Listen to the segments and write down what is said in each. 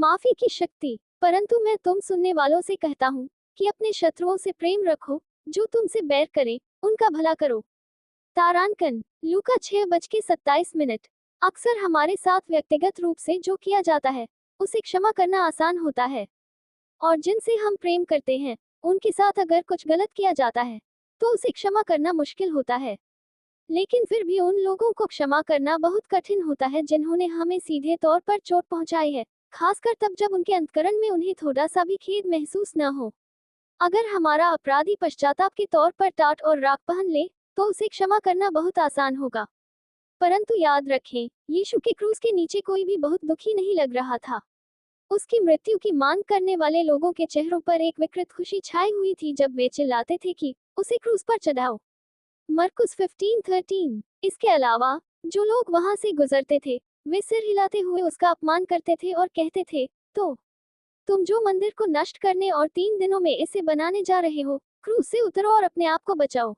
माफी की शक्ति। परंतु मैं तुम सुनने वालों से कहता हूँ कि अपने शत्रुओं से प्रेम रखो, जो तुमसे बैर करें उनका भला करो। तारांकन लूका 6:27। अक्सर हमारे साथ व्यक्तिगत रूप से जो किया जाता है उसे क्षमा करना आसान होता है, और जिनसे हम प्रेम करते हैं उनके साथ अगर कुछ गलत किया जाता है तो उसे क्षमा करना मुश्किल होता है। लेकिन फिर भी उन लोगों को क्षमा करना बहुत कठिन होता है जिन्होंने हमें सीधे तौर पर चोट पहुंचाई है, खासकर तब जब उनके अंतकरण में उन्हें थोड़ा सा भी खेद महसूस न हो। अगर हमारा अपराधी पश्चाताप के तौर पर टाट और राख पहन ले तो उसे क्षमा करना बहुत आसान होगा। परंतु याद रखें, यीशु के क्रूस के नीचे कोई भी बहुत दुखी नहीं लग रहा था। उसकी मृत्यु की मांग करने वाले लोगों के चेहरों पर एक विकृत खुशी छाई हुई थी जब वे चिल्लाते थे कि उसे क्रूस पर चढ़ाओ। मरकुस 15:13। इसके अलावा जो लोग वहां से गुजरते थे वे सिर हिलाते हुए उसका अपमान करते थे और कहते थे, तो तुम जो मंदिर को नष्ट करने और 3 दिनों में इसे बनाने जा रहे हो, क्रूस से उतरो और अपने आप को बचाओ।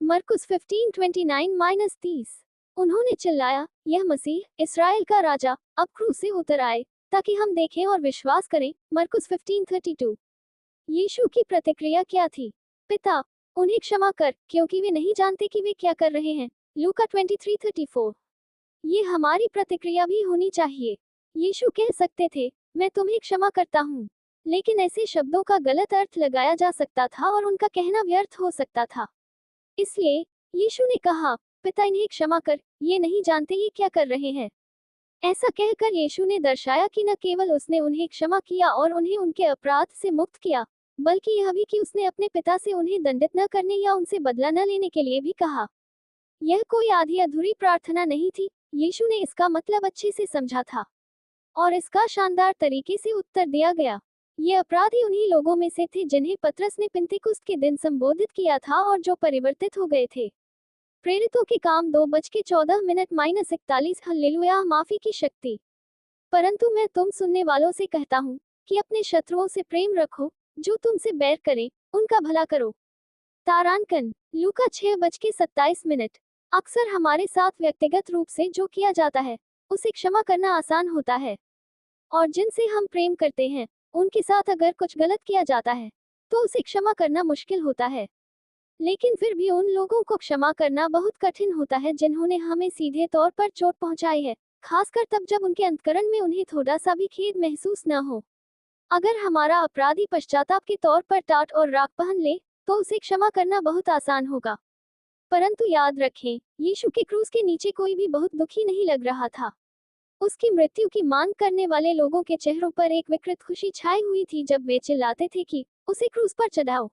मरकुस 15:29-30। उन्होंने चिल्लाया, यह मसीह इस्राएल का राजा अब क्रूस से उतर आए ताकि हम देखें और विश्वास करें। मरकुस 15:32। यीशु की प्रतिक्रिया क्या थी? पिता, उन्हें क्षमा कर, क्योंकि वे नहीं जानते कि वे क्या कर रहे हैं। लूका 23:34। ये हमारी प्रतिक्रिया भी होनी चाहिए। यीशु कह सकते थे, मैं तुम्हें क्षमा करता हूँ, लेकिन ऐसे शब्दों का गलत अर्थ लगाया जा सकता था और उनका कहना व्यर्थ हो सकता था। इसलिए यीशु ने कहा, पिता, इन्हें क्षमा कर, ये नहीं जानते ये क्या कर रहे हैं। ऐसा कहकर यीशु ने दर्शाया कि न केवल उसने उन्हें क्षमा किया और उन्हें उनके अपराध से मुक्त किया, बल्कि यह भी कि उसने अपने पिता से उन्हें दंडित न करने या उनसे बदला न लेने के लिए भी कहा। यह कोई आधी अधूरी प्रार्थना नहीं थी। यीशु ने इसका मतलब अच्छे से समझा था और इसका शानदार तरीके से उत्तर दिया गया। ये अपराधी उन्हीं लोगों में से थे जिन्हें पतरस ने पिंतेकुस्त के दिन संबोधित किया था और जो परिवर्तित हो गए थे। प्रेरितों के काम 2:14-41। हल्लेलुया, माफी की शक्ति। परंतु मैं तुम सुनने वालों से कहता हूँ कि अपने शत्रुओं से प्रेम रखो, जो तुमसे बैर करें उनका भला करो। तारांकन लूका 6:27। अक्सर हमारे साथ व्यक्तिगत रूप से जो किया जाता है उसे क्षमा करना आसान होता है, और जिनसे हम प्रेम करते हैं उनके साथ अगर कुछ गलत किया जाता है तो उसे क्षमा करना मुश्किल होता है। लेकिन फिर भी उन लोगों को क्षमा करना बहुत कठिन होता है जिन्होंने हमें सीधे तौर पर चोट पहुंचाई है, खासकर तब जब उनके अंतकरण में उन्हें थोड़ा सा भी खेद महसूस न हो। अगर हमारा अपराधी पश्चाताप के तौर पर टाट और राख पहन ले तो उसे क्षमा करना बहुत आसान होगा। परंतु याद रखें, यीशु के क्रूस के नीचे कोई भी बहुत दुखी नहीं लग रहा था। उसकी मृत्यु की मांग करने वाले लोगों के चेहरों पर एक विकृत खुशी छाई हुई थी जब वे चिल्लाते थे कि उसे क्रूस पर चढ़ाओ।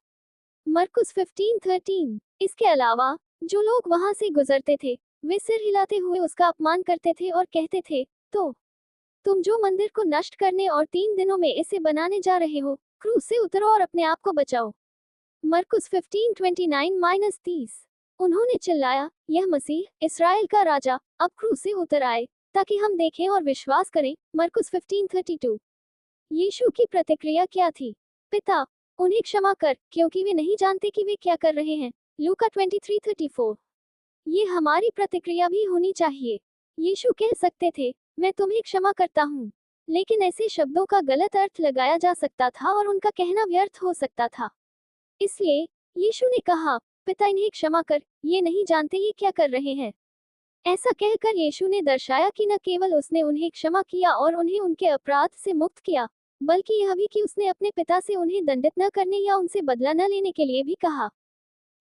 मरकुस 15:13। इसके अलावा जो लोग वहां से गुजरते थे वे सिर हिलाते हुए उसका अपमान करते थे और कहते थे, तो तुम जो मंदिर को नष्ट करने और 3 दिनों में इसे बनाने जा रहे हो, क्रूस से उतरो और अपने आप को बचाओ। मरकुस 15:29-30। उन्होंने चिल्लाया, यह मसीह इस्राएल का राजा अब क्रूस से उतर आए ताकि हम देखें और विश्वास करें। मरकुस 15:32। यीशु की प्रतिक्रिया क्या थी? पिता, उन्हें क्षमा कर, क्योंकि वे नहीं जानते कि वे क्या कर रहे हैं। लूका 23:34। ये हमारी प्रतिक्रिया भी होनी चाहिए। यीशु कह सकते थे, मैं तुम्हें क्षमा करता हूँ, लेकिन ऐसे शब्दों का गलत अर्थ लगाया जा सकता था और उनका कहना व्यर्थ हो सकता था। इसलिए यीशु ने कहा, पिता, इन्हें क्षमा कर, ये नहीं जानते ये क्या कर रहे हैं। ऐसा कहकर यीशु ने दर्शाया कि न केवल उसने उन्हें क्षमा किया और उन्हें उनके अपराध से मुक्त किया, बल्कि यह भी कि उसने अपने पिता से उन्हें दंडित न करने या उनसे बदला न लेने के लिए भी कहा।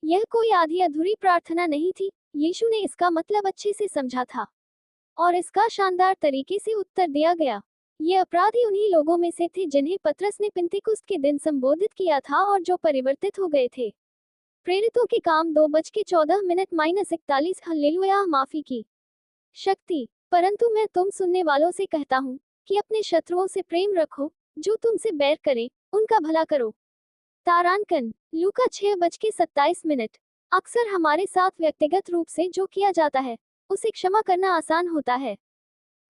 यह कोई आधी अधूरी प्रार्थना नहीं थी। यीशु ने इसका मतलब अच्छे से समझा था और इसका शानदार तरीके से उत्तर दिया गया। ये अपराधी उन्हीं लोगों में से थे जिन्हें पतरस ने पिंतेकुस्त के दिन संबोधित किया था और जो परिवर्तित हो गए थे। प्रेरितों के काम 2:14-41। हल्लेलुया, माफी की शक्ति। परंतु मैं तुम सुनने वालों से कहता हूँ कि अपने शत्रुओं से प्रेम रखो, जो तुमसे बैर करें उनका भला करो। तारांकन लूका 6:27। अक्सर हमारे साथ व्यक्तिगत रूप से जो किया जाता है उसे क्षमा करना आसान होता है,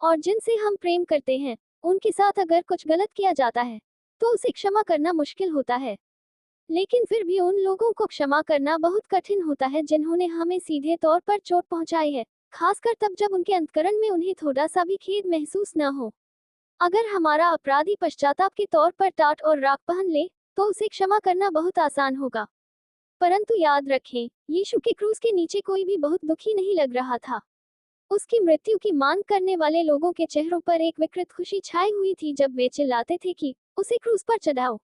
और जिनसे हम प्रेम करते हैं उनके साथ अगर कुछ गलत किया जाता है तो उसे क्षमा करना मुश्किल होता है। लेकिन फिर भी उन लोगों को क्षमा करना बहुत कठिन होता है जिन्होंने हमें सीधे तौर पर चोट पहुंचाई है, खासकर तब जब उनके अंतकरण में उन्हें थोड़ा सा भी खेद महसूस न हो। अगर हमारा अपराधी पश्चाताप के तौर पर टाट और राख पहन ले, तो उसे क्षमा करना बहुत आसान होगा। परंतु याद रखें, यीशु के क्रूस के नीचे कोई भी बहुत दुखी नहीं लग रहा था। उसकी मृत्यु की मांग करने वाले लोगों के चेहरों पर एक विकृत खुशी छाई हुई थी जब वे चिल्लाते थे कि उसे क्रूस पर चढ़ाओ।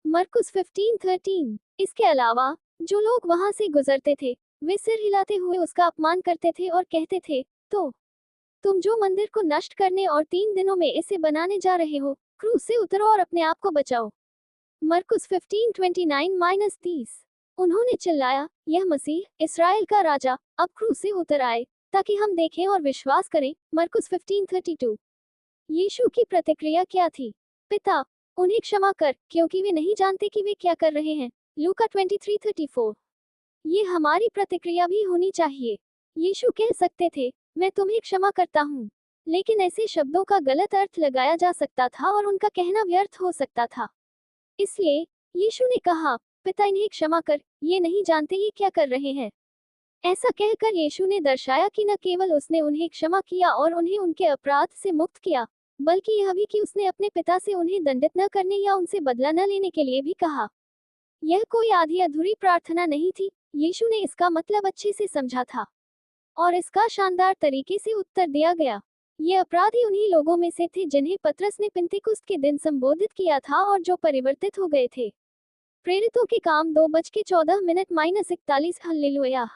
मरकुस 15:13। इसके अलावा जो लोग वहां से गुजरते थे, वे सिर हिलाते हुए उसका अपमान करते थे और कहते थे, तो तुम जो मंदिर को नष्ट करने और 3 दिनों में इसे बनाने जा रहे हो, क्रूस से उतरो और अपने आप को बचाओ। मरकुस 15:29-30। उन्होंने चिल्लाया, यह मसीह, इस्राएल का राजा, अब क्रूस से उतर आए, ताकि हम देखें और विश्वास करें। मरकुस 15:32। यीशु की प्रतिक्रिया क्या थी? पिता, उन्हें क्षमा कर, क्योंकि वे नहीं जानते कि वे क्या कर रहे हैं। लूका 23:34। ये हमारी प्रतिक्रिया भी होनी चाहिए। यीशु कह सकते थे, मैं तुम्हें क्षमा करता हूँ, लेकिन ऐसे शब्दों का गलत अर्थ लगाया जा सकता था और उनका कहना व्यर्थ हो सकता था। इसलिए यीशु ने कहा, पिता, इन्हें क्षमा कर, ये नहीं जानते ये क्या कर रहे हैं। ऐसा कहकर यीशु ने दर्शाया कि न केवल उसने उन्हें क्षमा किया और उन्हें उनके अपराध से मुक्त किया, बल्कि यह भी कि उसने अपने पिता से उन्हें दंडित न करने या उनसे बदला न लेने के लिए भी कहा। यह कोई आधी अधूरी प्रार्थना नहीं थी। यीशु ने इसका मतलब अच्छे से समझा था और इसका शानदार तरीके से उत्तर दिया गया। ये अपराधी उन्हीं लोगों में से थे जिन्हें पतरस ने पिंतेकुस्त के दिन संबोधित किया था और जो परिवर्तित हो गए थे। प्रेरितों के काम 2:14 -41। हालेलुया।